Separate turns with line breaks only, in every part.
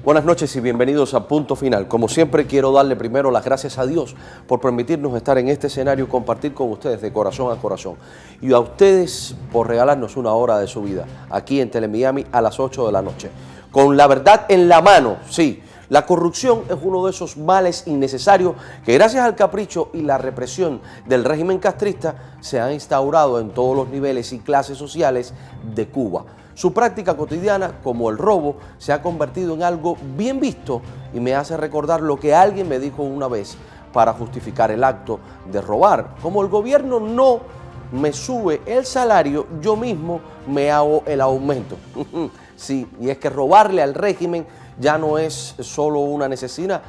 Buenas noches y bienvenidos a Punto Final. Como siempre, quiero darle primero las gracias a Dios por permitirnos estar en este escenario y compartir con ustedes de corazón a corazón. Y a ustedes por regalarnos una hora de su vida aquí en Telemiami a las 8 de la noche. Con la verdad en la mano, sí. La corrupción es uno de esos males innecesarios que gracias al capricho y la represión del régimen castrista se ha instaurado en todos los niveles y clases sociales de Cuba. Su práctica cotidiana, como el robo, se ha convertido en algo bien visto y me hace recordar lo que alguien me dijo una vez para justificar el acto de robar. Como el gobierno no me sube el salario, yo mismo me hago el aumento. Sí, y es que robarle al régimen ya no es solo una necesidad,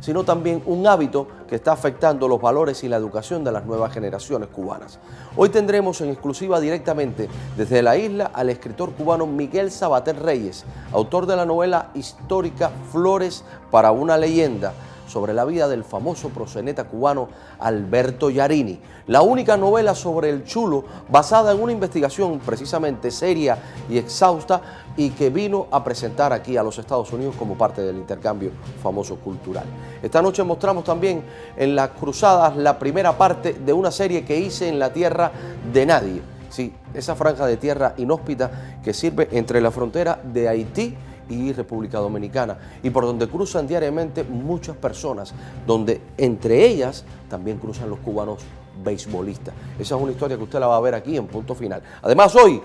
sino también un hábito que está afectando los valores y la educación de las nuevas generaciones cubanas. Hoy tendremos en exclusiva directamente desde la isla al escritor cubano Miguel Sabater Reyes, autor de la novela histórica Flores para una leyenda, sobre la vida del famoso proxeneta cubano Alberto Yarini, la única novela sobre el Chulo basada en una investigación precisamente seria y exhausta y que vino a presentar aquí a los Estados Unidos como parte del intercambio famoso cultural. Esta noche mostramos también en Las Cruzadas la primera parte de una serie que hice en la tierra de nadie, sí, esa franja de tierra inhóspita que sirve entre la frontera de Haití y República Dominicana, y por donde cruzan diariamente muchas personas, donde entre ellas también cruzan los cubanos beisbolistas. Esa es una historia que usted la va a ver aquí en Punto Final. Además, hoy,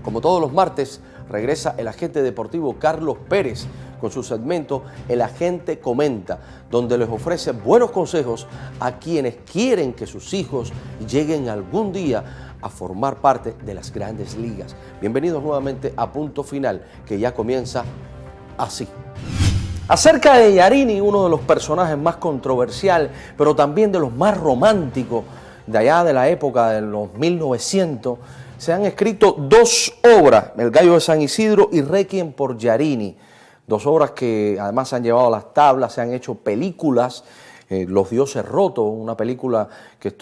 como todos los martes, regresa el agente deportivo Carlos Pérez con su segmento El Agente Comenta, donde les ofrece buenos consejos a quienes quieren que sus hijos lleguen algún día a formar parte de las grandes ligas. Bienvenidos nuevamente a Punto Final, que ya comienza así. Acerca de Yarini, uno de los personajes más controversiales, pero también de los más románticos de allá de la época de los 1900, se han escrito dos obras, El Gallo de San Isidro y Requiem por Yarini. Dos obras que además se han llevado a las tablas, se han hecho películas, Los Dioses Rotos, una película que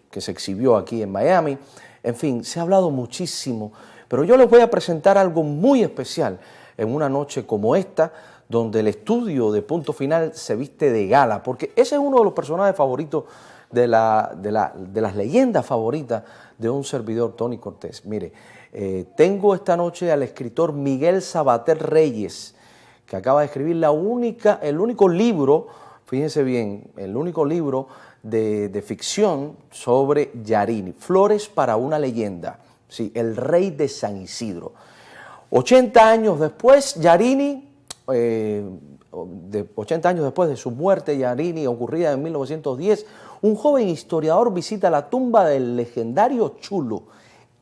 que se exhibió aquí en Miami. En fin, se ha hablado muchísimo, pero yo les voy a presentar algo muy especial en una noche como esta, donde el estudio de Punto Final se viste de gala, porque ese es uno de los personajes favoritos de las leyendas favoritas de un servidor, Tony Cortés. Mire, tengo esta noche al escritor Miguel Sabater Reyes, que acaba de escribir el único libro, fíjense bien, el único libro de ficción sobre Yarini, Flores para una leyenda, sí, el rey de San Isidro. 80 años después, Yarini, 80 años después de su muerte, Yarini, ocurrida en 1910, un joven historiador visita la tumba del legendario Chulo.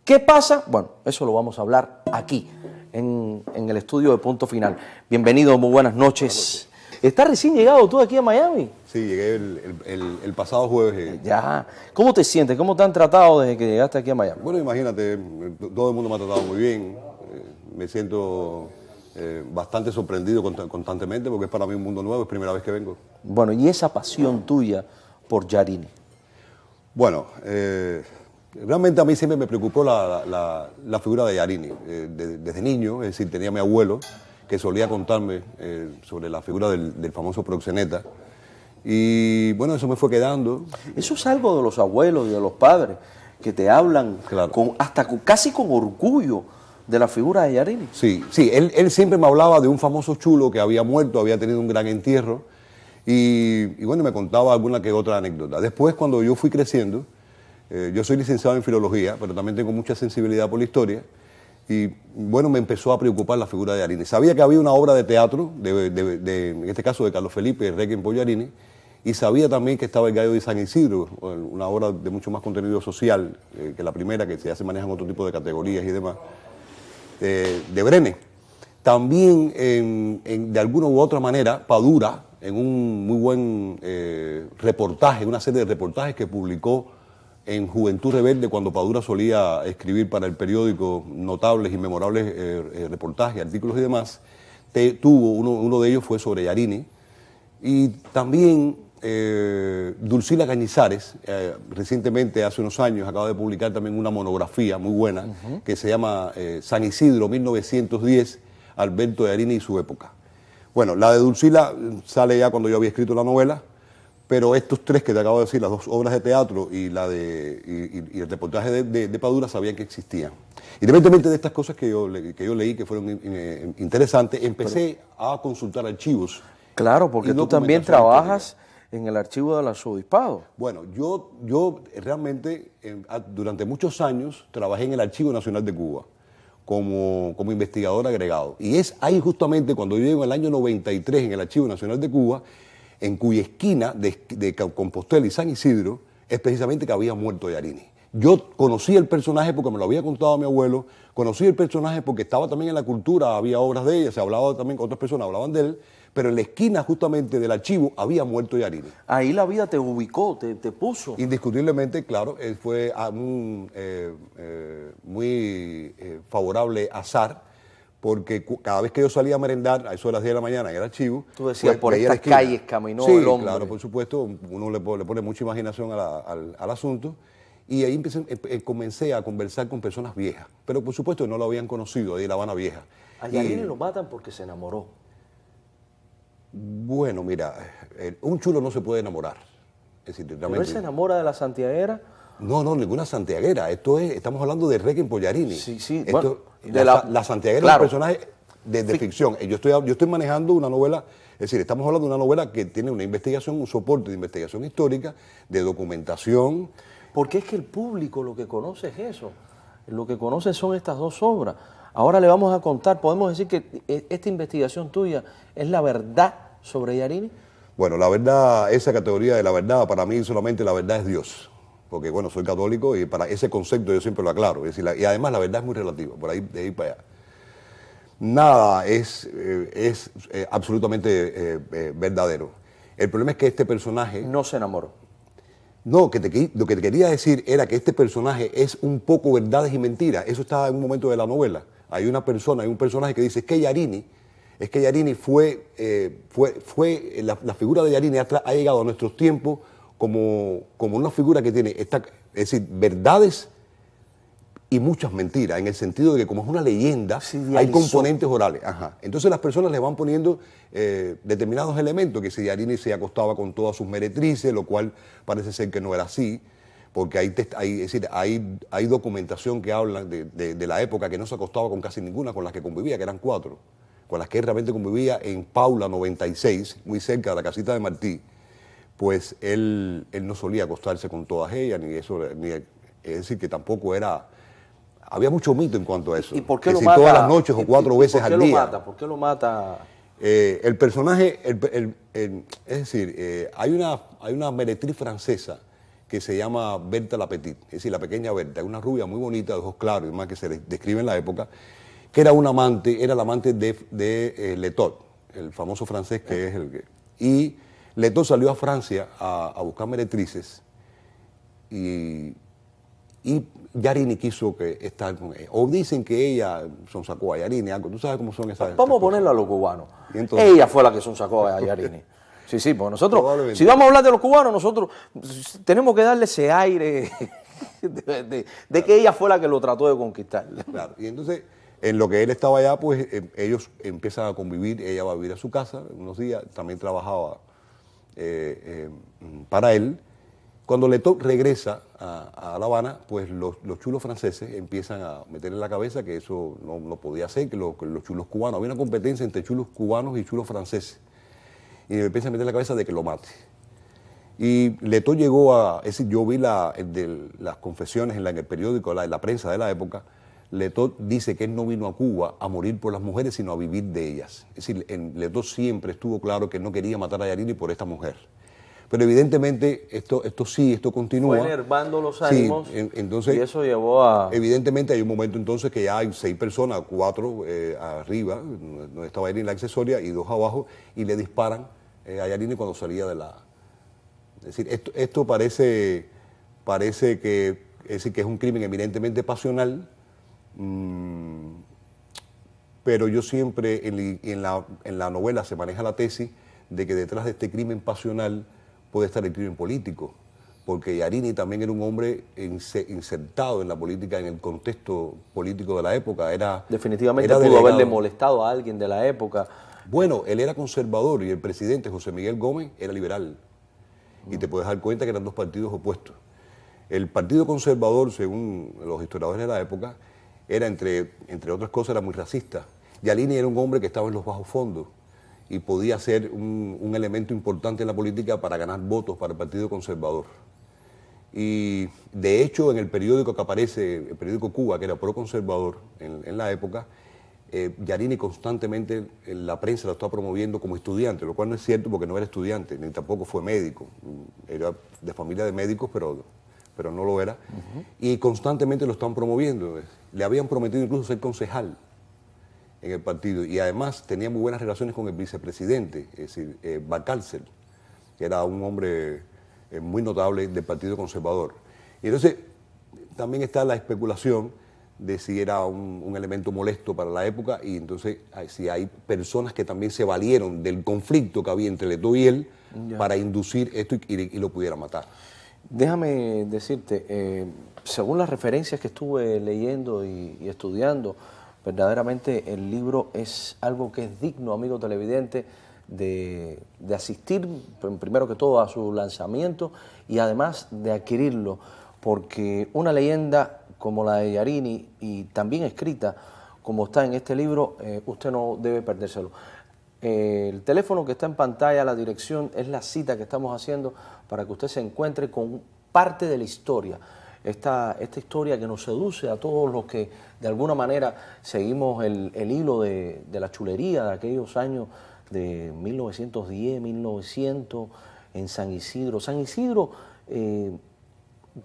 ¿Qué pasa? Bueno, eso lo vamos a hablar aquí, en el estudio de Punto Final. Bienvenido, muy buenas noches. ¿Estás recién llegado tú aquí a Miami?
Sí, llegué el pasado jueves.
Ya. ¿Cómo te sientes? ¿Cómo te han tratado desde que llegaste aquí a Miami?
Bueno, imagínate, todo el mundo me ha tratado muy bien. Me siento bastante sorprendido constantemente porque es para mí un mundo nuevo, es primera vez que vengo.
Bueno, ¿y esa pasión tuya por Yarini?
Bueno, realmente a mí siempre me preocupó la figura de Yarini. Desde niño, es decir, tenía a mi abuelo que solía contarme sobre la figura del famoso proxeneta. Y bueno, eso me fue quedando.
Eso es algo de los abuelos y de los padres que te hablan,
claro,
casi con orgullo de la figura de Yarini.
Sí, él siempre me hablaba de un famoso chulo que había muerto, había tenido un gran entierro y bueno, me contaba alguna que otra anécdota. Después, cuando yo fui creciendo, yo soy licenciado en filología, pero también tengo mucha sensibilidad por la historia. Y bueno, me empezó a preocupar la figura de Yarini. Sabía que había una obra de teatro, en este caso de Carlos Felipe, Requiem por Yarini, y sabía también que estaba El Gallo de San Isidro, una obra de mucho más contenido social que la primera, que ya se manejan otro tipo de categorías y demás, de Brenes. También, de alguna u otra manera, Padura, en un muy buen reportaje, una serie de reportajes que publicó en Juventud Rebelde, cuando Padura solía escribir para el periódico notables y memorables reportajes, artículos y demás, tuvo uno de ellos fue sobre Yarini. Y también Dulcila Cañizares, recientemente, hace unos años, acaba de publicar también una monografía muy buena que se llama San Isidro 1910, Alberto Yarini y su época. Bueno, la de Dulcila sale ya cuando yo había escrito la novela, pero estos tres que te acabo de decir, las dos obras de teatro y y el reportaje de Padura, sabían que existían. Independientemente de estas cosas que yo leí, que fueron interesantes, empecé a consultar archivos.
Claro, porque tú también trabajas en el archivo del arzobispado.
Bueno, yo realmente durante muchos años trabajé en el Archivo Nacional de Cuba como investigador agregado. Y es ahí justamente cuando yo llego en el año 93 en el Archivo Nacional de Cuba, en cuya esquina de Compostela y San Isidro es precisamente que había muerto Yarini. Yo conocí el personaje porque me lo había contado mi abuelo, conocí el personaje porque estaba también en la cultura, había obras de ella, se hablaba también, otras personas hablaban de él, pero en la esquina justamente del archivo había muerto Yarini.
Ahí la vida te ubicó, te puso.
Indiscutiblemente, claro, fue un muy favorable azar, porque cada vez que yo salía a merendar, a eso de las 10 de la mañana en el archivo...
Tú decías, por estas calles caminó el hombre.
Sí, claro, por supuesto, uno le pone mucha imaginación al asunto, y ahí comencé a conversar con personas viejas, pero por supuesto no lo habían conocido, de La Habana Vieja.
A Yarini lo matan porque se enamoró.
Bueno, mira, un chulo no se puede enamorar. Es decir,
¿Pero él se enamora de la santiaguera?
No, ninguna santiaguera. Estamos hablando de Requiem por Yarini.
Sí.
Bueno,
de
la santiaguera
claro.
es un personaje de ficción. Yo estoy manejando una novela, es decir, estamos hablando de una novela que tiene una investigación, un soporte de investigación histórica, de documentación.
Porque es que el público lo que conoce es eso. Lo que conoce son estas dos obras. Ahora le vamos a contar, podemos decir que esta investigación tuya es la verdad sobre Yarini.
Bueno, la verdad, esa categoría de la verdad, para mí solamente la verdad es Dios. Porque, bueno, soy católico y para ese concepto yo siempre lo aclaro. Es decir, y además la verdad es muy relativa, por ahí, de ahí para allá. Nada es absolutamente verdadero. El problema es que este personaje...
No se enamoró.
No, lo que te quería decir era que este personaje es un poco verdades y mentiras. Eso está en un momento de la novela. Hay un personaje que dice, es que Yarini fue la figura de Yarini ha llegado a nuestros tiempos como una figura que tiene, es decir, verdades y muchas mentiras, en el sentido de que como es una leyenda, hay componentes orales. Ajá. Entonces las personas le van poniendo determinados elementos, que si Yarini se acostaba con todas sus meretrices, lo cual parece ser que no era así, porque hay documentación que habla de la época que no se acostaba con casi ninguna, con las que convivía, que eran 4, con las que él realmente convivía en Paula 96, muy cerca de la casita de Martí. Pues él no solía acostarse con todas ellas, es decir, que tampoco era... Había mucho mito en cuanto a eso.
¿Y por qué
es
lo
decir,
mata?
Todas las noches o 4 veces al día.
¿Por qué lo mata?
El personaje, es decir, hay una meretriz francesa que se llama Berthe la Petite, es decir, la pequeña Berthe, una rubia muy bonita, de ojos claros y demás, que se describe en la época, que era la amante de Letot, el famoso francés que es el que... Y Letot salió a Francia a buscar meretrices y Yarini quiso estar con ella. O dicen que ella sonsacó a Yarini, algo. Tú sabes cómo son esas...
Vamos a ponerlo a los cubanos.
Entonces,
ella fue la que sonsacó a Yarini. Sí, pues nosotros, si vamos a hablar de los cubanos, nosotros tenemos que darle ese aire de que ella fue la que lo trató de conquistar.
Claro, y entonces, en lo que él estaba allá, pues ellos empiezan a convivir, ella va a vivir a su casa unos días, también trabajaba para él. Cuando Letot regresa a La Habana, pues los chulos franceses empiezan a meter en la cabeza que eso no podía ser, que los chulos cubanos, había una competencia entre chulos cubanos y chulos franceses. Y empiezan a meter en la cabeza de que lo mate. Y Letot llegó es decir, yo vi las confesiones en el periódico, en la prensa de la época. Letot dice que él no vino a Cuba a morir por las mujeres, sino a vivir de ellas. Es decir, Letot siempre estuvo claro que no quería matar a Yarini por esta mujer. Pero evidentemente esto continúa.
Fue enervando los ánimos,
sí, entonces,
y eso llevó a...
Evidentemente hay un momento entonces que ya hay 6 personas, 4 arriba, donde estaba Yarini la accesoria, y 2 abajo, y le disparan a Yarini cuando salía de la... Es decir, esto parece que es un crimen eminentemente pasional, pero yo siempre en la novela se maneja la tesis de que detrás de este crimen pasional puede estar el crimen político, porque Yarini también era un hombre insertado en la política, en el contexto político de la época.
Definitivamente
era
pudo
delegado.
haberle molestado a alguien de la época.
Bueno, él era conservador y el presidente José Miguel Gómez era liberal. Y te puedes dar cuenta que eran dos partidos opuestos. El Partido Conservador, según los historiadores de la época, era, entre otras cosas, era muy racista. Yarini era un hombre que estaba en los bajos fondos y podía ser un elemento importante en la política para ganar votos para el Partido Conservador. Y de hecho, en el periódico que aparece, el periódico Cuba, que era pro-conservador en la época, Yarini constantemente en la prensa lo estaba promoviendo como estudiante, lo cual no es cierto porque no era estudiante, ni tampoco fue médico. Era de familia de médicos, pero no lo era. Y constantemente lo estaban promoviendo. Le habían prometido incluso ser concejal en el partido. Y además tenía muy buenas relaciones con el vicepresidente, es decir, Balcárcel, que era un hombre muy notable del Partido Conservador. Y entonces también está la especulación de si era un elemento molesto para la época, y entonces si hay personas que también se valieron del conflicto que había entre Leto y él para inducir esto y lo pudiera matar.
Déjame decirte, según las referencias que estuve leyendo y estudiando, verdaderamente el libro es algo que es digno, amigo televidente, de asistir primero que todo a su lanzamiento y además de adquirirlo, porque una leyenda como la de Yarini y también escrita como está en este libro, usted no debe perdérselo. El teléfono que está en pantalla, la dirección, es la cita que estamos haciendo para que usted se encuentre con parte de la historia. Esta historia que nos seduce a todos los que de alguna manera seguimos el hilo de la chulería de aquellos años de 1910, 1900 en San Isidro. ¿San Isidro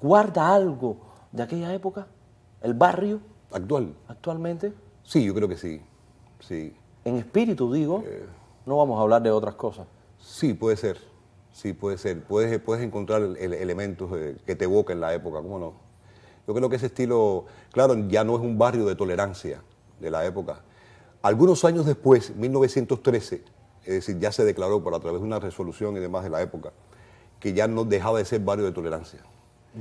guarda algo de aquella época? ¿El barrio? ¿Actualmente?
Sí, yo creo que sí. Sí.
En espíritu, digo, no vamos a hablar de otras cosas.
Sí, puede ser. Sí, puede ser. Puedes encontrar elementos que te evoquen la época, ¿cómo no? Yo creo que ese estilo, claro, ya no es un barrio de tolerancia de la época. Algunos años después, 1913, es decir, ya se declaró a través de una resolución y demás de la época, que ya no dejaba de ser barrio de tolerancia.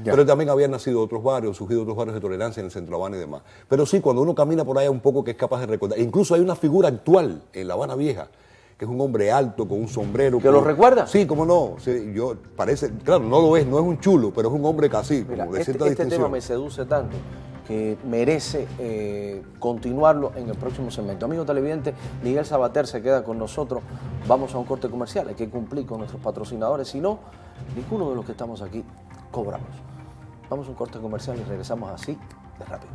Ya. Pero también habían nacido otros barrios, surgido otros barrios de tolerancia en el Centro Habana y demás. Pero sí, cuando uno camina por allá un poco que es capaz de recordar. Incluso hay una figura actual en La Habana Vieja, que es un hombre alto, con un sombrero.
¿Que lo recuerda?
Sí, cómo no. Sí, parece, claro, no lo es, no es un chulo, pero es un hombre casi,
mira,
como de cierta distinción.
Este tema me seduce tanto que merece continuarlo en el próximo segmento. Amigo televidente, Miguel Sabater se queda con nosotros. Vamos a un corte comercial, hay que cumplir con nuestros patrocinadores, si no, ninguno de los que estamos aquí cobramos. Vamos a un corte comercial y regresamos así de rápido.